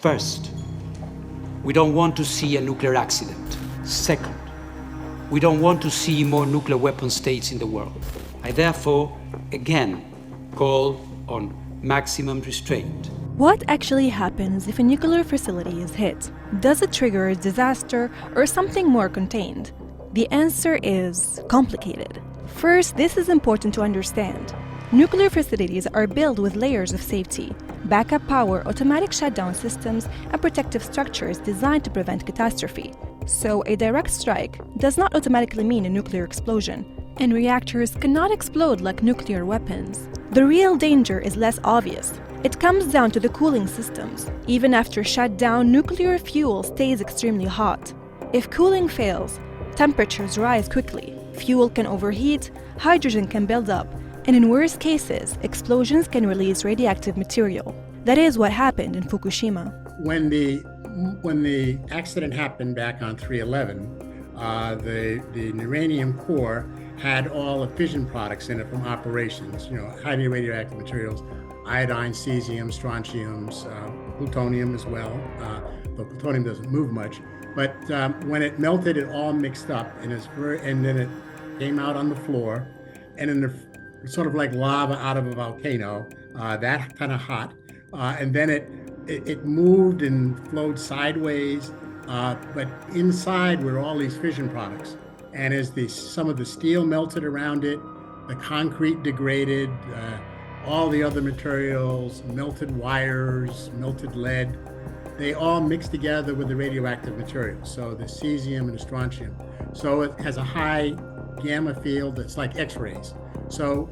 First, we don't want to see a nuclear accident. Second, we don't want to see more nuclear weapon states in the world. I therefore, again, call on maximum restraint. What actually happens if a nuclear facility is hit? Does it trigger a disaster or something more contained? The answer is complicated. First, this is important to understand. Nuclear facilities are built with layers of safety, backup power, automatic shutdown systems, and protective structures designed to prevent catastrophe. So a direct strike does not automatically mean a nuclear explosion, and reactors cannot explode like nuclear weapons. The real danger is less obvious. It comes down to the cooling systems. Even after shutdown, nuclear fuel stays extremely hot. If cooling fails, temperatures rise quickly, fuel can overheat, hydrogen can build up, and in worst cases, explosions can release radioactive material. That is what happened in Fukushima. When the accident happened back on 3/11, the uranium core had all the fission products in it from operations, highly radioactive materials, iodine, cesium, strontiums, plutonium as well. Though plutonium doesn't move much. But when it melted, it all mixed up, and then it came out on the floor, and in the sort of like lava out of a volcano, that kind of hot, and then it moved and flowed sideways, but inside were all these fission products. And as some of the steel melted around it, the concrete degraded, all the other materials, melted wires, melted lead, they all mix together with the radioactive materials, so the cesium and the strontium. So it has a high gamma field that's like X-rays. So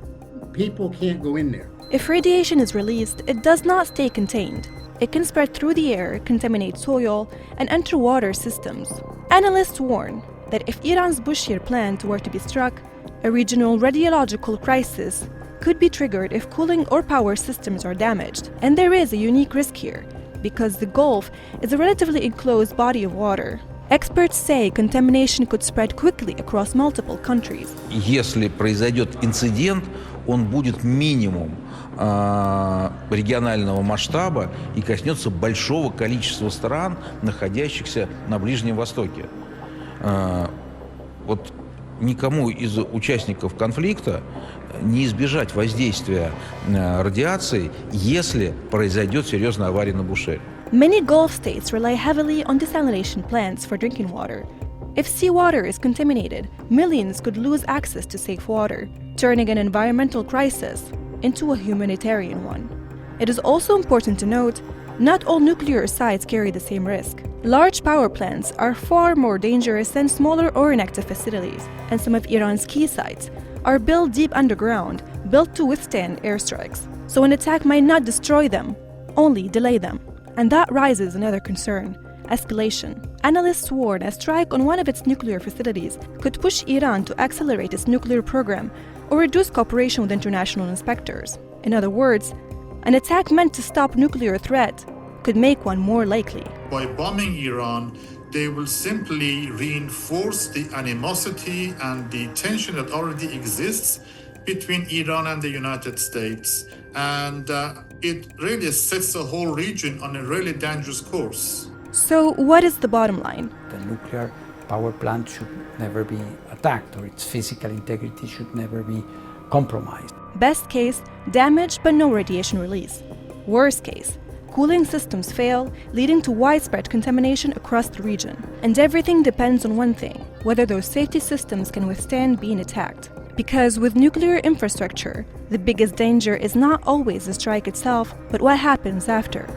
people can't go in there. If radiation is released, it does not stay contained. It can spread through the air, contaminate soil, and enter water systems. Analysts warn that if Iran's Bushehr plant were to be struck, a regional radiological crisis could be triggered if cooling or power systems are damaged. And there is a unique risk here, because the Gulf is a relatively enclosed body of water. Experts say contamination could spread quickly across multiple countries. Если произойдет инцидент, он будет минимум регионального масштаба и коснется большого количества стран, находящихся на Ближнем Востоке. Вот никому из участников конфликта не избежать воздействия радиации, если произойдет серьезная авария на Бушере. Many Gulf states rely heavily on desalination plants for drinking water. If seawater is contaminated, millions could lose access to safe water, turning an environmental crisis into a humanitarian one. It is also important to note, not all nuclear sites carry the same risk. Large power plants are far more dangerous than smaller or inactive facilities, and some of Iran's key sites are built deep underground, built to withstand airstrikes. So an attack might not destroy them, only delay them. And that raises another concern: escalation. Analysts warn a strike on one of its nuclear facilities could push Iran to accelerate its nuclear program or reduce cooperation with international inspectors. In other words, an attack meant to stop nuclear threat could make one more likely. By bombing Iran, they will simply reinforce the animosity and the tension that already exists between Iran and the United States. And it really sets the whole region on a really dangerous course. So what is the bottom line? The nuclear power plant should never be attacked, or its physical integrity should never be compromised. Best case, damage but no radiation release. Worst case, cooling systems fail, leading to widespread contamination across the region. And everything depends on one thing: whether those safety systems can withstand being attacked. Because with nuclear infrastructure, the biggest danger is not always the strike itself, but what happens after.